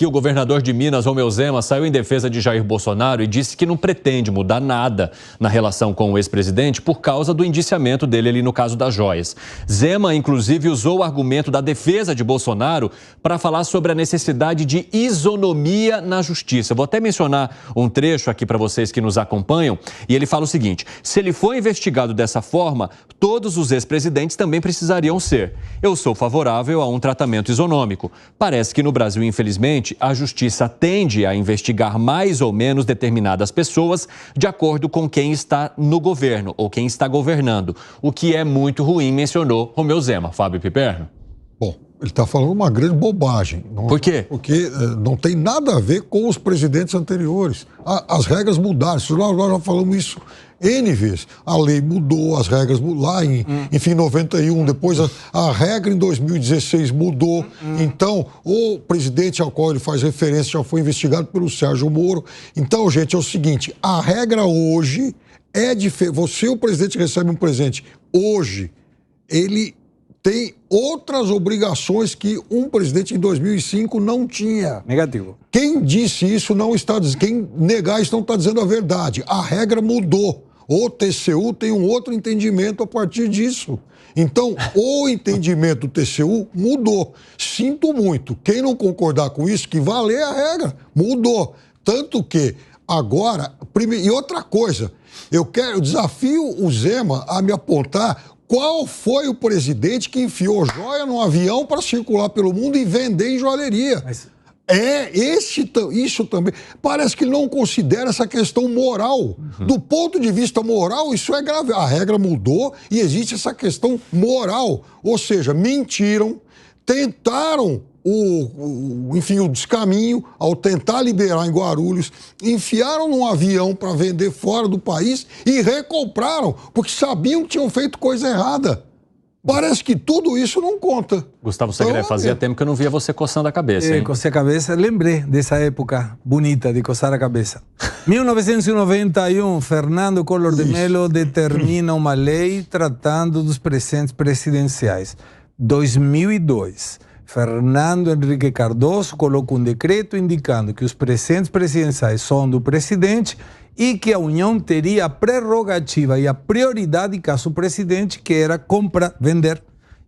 que o governador de Minas, Romeu Zema, saiu em defesa de Jair Bolsonaro e disse que não pretende mudar nada na relação com o ex-presidente por causa do indiciamento dele ali no caso das joias. Zema, inclusive, usou o argumento da defesa de Bolsonaro para falar sobre a necessidade de isonomia na justiça. Vou até mencionar um trecho aqui para vocês que nos acompanham, e ele fala o seguinte: se ele for investigado dessa forma, todos os ex-presidentes também precisariam ser. Eu sou favorável a um tratamento isonômico. Parece que no Brasil, infelizmente, a justiça tende a investigar mais ou menos determinadas pessoas de acordo com quem está no governo ou quem está governando, o que é muito ruim, mencionou Romeu Zema. Fábio Piperno. Bom, ele está falando uma grande bobagem. Por quê? Porque não tem nada a ver com os presidentes anteriores. As regras mudaram, nós já falamos isso N vezes. A lei mudou, as regras lá em 91, depois a regra em 2016 mudou. Então, o presidente ao qual ele faz referência já foi investigado pelo Sérgio Moro. Então, gente, é o seguinte, a regra hoje é diferente. Você, o presidente, recebe um presente hoje, ele tem outras obrigações que um presidente em 2005 não tinha. Negativo. Quem disse isso não está dizendo, quem negar isso não está dizendo a verdade. A regra mudou. O TCU tem um outro entendimento a partir disso. Então, o entendimento do TCU mudou. Sinto muito. Quem não concordar com isso, que vá ler a regra. Mudou. Tanto que agora... E outra coisa, eu desafio o Zema a me apontar qual foi o presidente que enfiou joia num avião para circular pelo mundo e vender em joalheria. Isso também. Parece que ele não considera essa questão moral. Do ponto de vista moral, isso é grave. A regra mudou e existe essa questão moral. Ou seja, mentiram, tentaram o descaminho ao tentar liberar em Guarulhos, enfiaram num avião para vender fora do país e recompraram, porque sabiam que tinham feito coisa errada. Parece que tudo isso não conta. Gustavo Segré, fazia tempo que eu não via você coçando a cabeça, hein? Cocei a cabeça, lembrei dessa época bonita de coçar a cabeça. 1991, Fernando Collor de Mello determina uma lei tratando dos presentes presidenciais. 2002, Fernando Henrique Cardoso coloca um decreto indicando que os presentes presidenciais são do presidente e que a União teria a prerrogativa e a prioridade caso o presidente queira comprar, vender.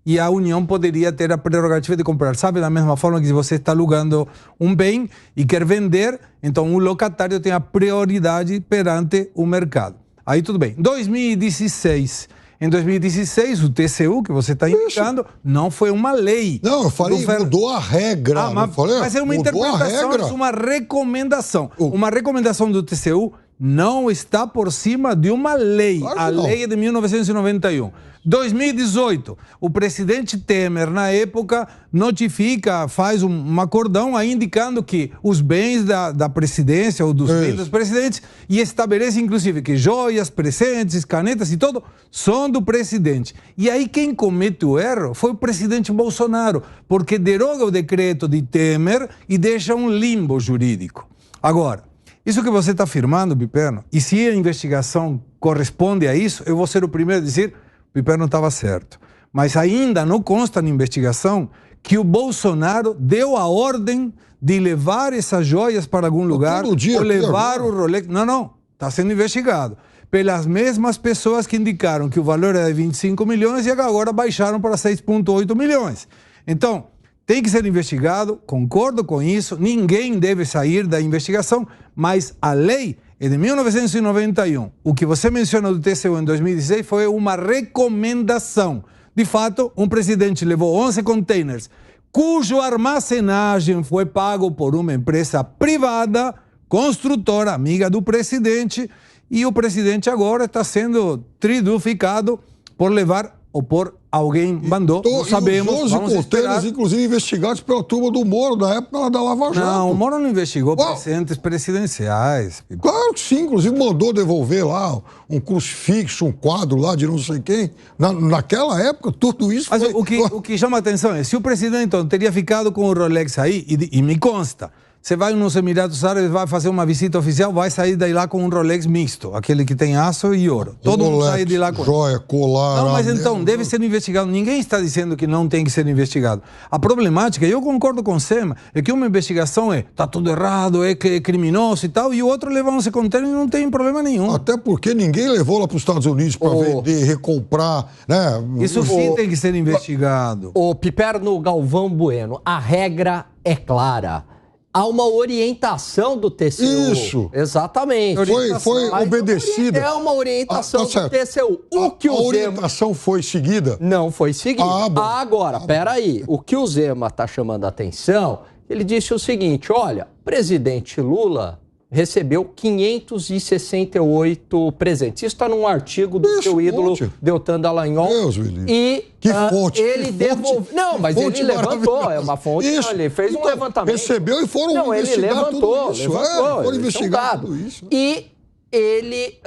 E a União poderia ter a prerrogativa de comprar. Sabe, da mesma forma que se você está alugando um bem e quer vender, então o locatário tem a prioridade perante o mercado. Aí tudo bem. 2016... Em 2016, o TCU, que você está indicando, não foi uma lei. Não, eu falei, mudou a regra. Mas é uma interpretação, é uma recomendação. Uma recomendação do TCU não está por cima de uma lei. Claro, a lei é de 1991. 2018, o presidente Temer, na época, notifica, faz um acordão aí indicando que os bens da presidência ou dos bens dos presidentes, e estabelece, inclusive, que joias, presentes, canetas e tudo são do presidente. E aí quem comete o erro foi o presidente Bolsonaro, porque deroga o decreto de Temer e deixa um limbo jurídico. Agora, isso que você está afirmando, Piperno, e se a investigação corresponde a isso, eu vou ser o primeiro a dizer: Piperno estava certo. Mas ainda não consta na investigação que o Bolsonaro deu a ordem de levar essas joias para algum lugar ou levar o Rolex. Não. Está sendo investigado pelas mesmas pessoas que indicaram que o valor era de 25 milhões e agora baixaram para 6,8 milhões. Então, tem que ser investigado, concordo com isso, ninguém deve sair da investigação, mas a lei é de 1991. O que você menciona do TCU em 2016 foi uma recomendação. De fato, um presidente levou 11 containers, cuja armazenagem foi pago por uma empresa privada, construtora, amiga do presidente, e o presidente agora está sendo triduficado por levar ou por alguém mandou, não sabemos, os 11 containers, inclusive, investigados pela turma do Moro, na época da Lava Jato. Não, o Moro não investigou presentes presidenciais. Claro que sim, inclusive mandou devolver lá um crucifixo, um quadro lá de não sei quem. Naquela época, tudo isso Mas o que chama a atenção é, se o presidente então, teria ficado com o Rolex aí, e me consta, Você vai nos Emirados Árabes, vai fazer uma visita oficial, vai sair daí lá com um Rolex misto, aquele que tem aço e ouro. Todo mundo sai de lá com joia, colar... Não, mas então, deve ser investigado. Ninguém está dizendo que não tem que ser investigado. A problemática, eu concordo com o Sema, é que uma investigação tá tudo errado, é que é criminoso e tal, e o outro leva 11 contêineres e não tem problema nenhum. Até porque ninguém levou lá para os Estados Unidos para vender, recomprar, né? Isso sim tem que ser investigado. O Piperno Galvão Bueno, a regra é clara. Há uma orientação do TCU. Isso. Exatamente. Foi obedecida. É uma orientação do TCU. A orientação foi seguida? Não foi seguida. Agora, peraí. O que o Zema está chamando a atenção, ele disse o seguinte, olha, presidente Lula recebeu 568 presentes. Isso está num artigo do seu ídolo, Deltan Dallagnol. Deus me livre. E que fonte, ele devolveu... Não, mas ele levantou, é uma fonte, ele fez um levantamento. Recebeu e foram investigar tudo isso. Foram investigar tudo isso. E ele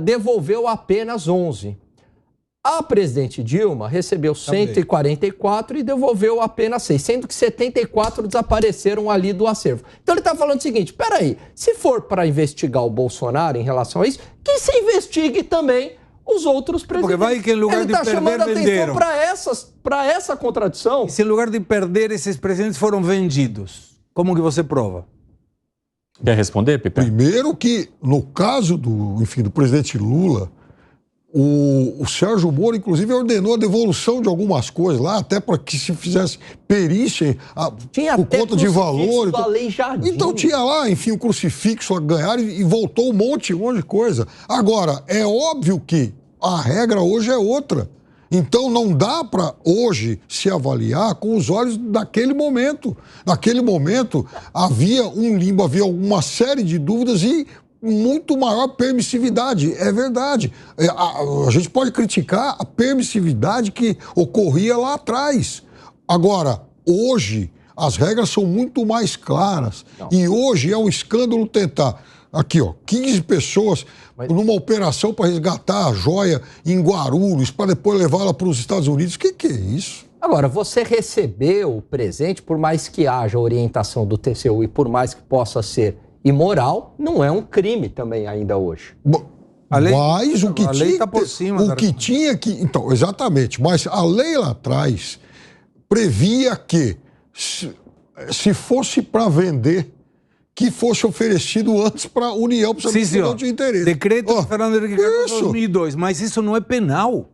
devolveu apenas 11. A presidente Dilma recebeu 144 e devolveu apenas 6, sendo que 74 desapareceram ali do acervo. Então ele está falando o seguinte, peraí, se for para investigar o Bolsonaro em relação a isso, que se investigue também os outros presidentes. Porque vai que em lugar de perder, venderam. Para essa contradição... E se em lugar de perder, esses presentes foram vendidos, como que você prova? Quer responder, Pipe? Primeiro que, no caso do presidente Lula... O Sérgio Moro, inclusive, ordenou a devolução de algumas coisas lá, até para que se fizesse perícia por conta de valor. Então tinha lá, enfim, o crucifixo a ganhar e voltou um monte de coisa. Agora, é óbvio que a regra hoje é outra. Então não dá para hoje se avaliar com os olhos daquele momento. Naquele momento havia um limbo, havia uma série de dúvidas e muito maior permissividade, é verdade. A gente pode criticar a permissividade que ocorria lá atrás. Agora, hoje, as regras são muito mais claras. Não. E hoje é um escândalo tentar... Aqui, 15 pessoas numa operação para resgatar a joia em Guarulhos, para depois levá-la para os Estados Unidos. O que é isso? Agora, você recebeu o presente, por mais que haja orientação do TCU e por mais que possa ser imoral, não é um crime também ainda hoje. Mas o que tinha tá por cima, então, exatamente, mas a lei lá atrás previa que se fosse para vender, que fosse oferecido antes para a União, para não de interesse. Decreto de Fernando Henrique Cardoso 2002, mas isso não é penal.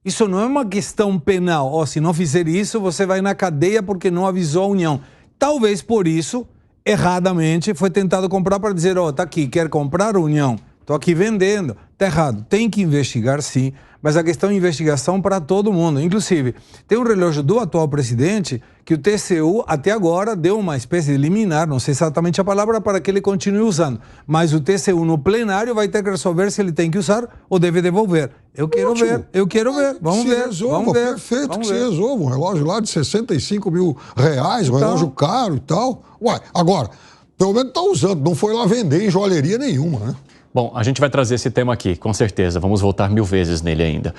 Isso não é uma questão penal. Se não fizer isso, você vai na cadeia porque não avisou a União. Talvez por isso, erradamente, foi tentado comprar para dizer, tá aqui, quer comprar, União? Estou aqui vendendo. Está errado. Tem que investigar, sim, mas a questão é investigação para todo mundo. Inclusive, tem um relógio do atual presidente que o TCU, até agora, deu uma espécie de liminar, não sei exatamente a palavra, para que ele continue usando. Mas o TCU, no plenário, vai ter que resolver se ele tem que usar ou deve devolver. Eu quero ver. Vamos ver. Perfeito que se resolva. Um relógio lá de 65 mil reais, um relógio caro e tal. Agora, pelo menos está usando, não foi lá vender em joalheria nenhuma, né? Bom, a gente vai trazer esse tema aqui, com certeza. Vamos voltar 1000 vezes nele ainda.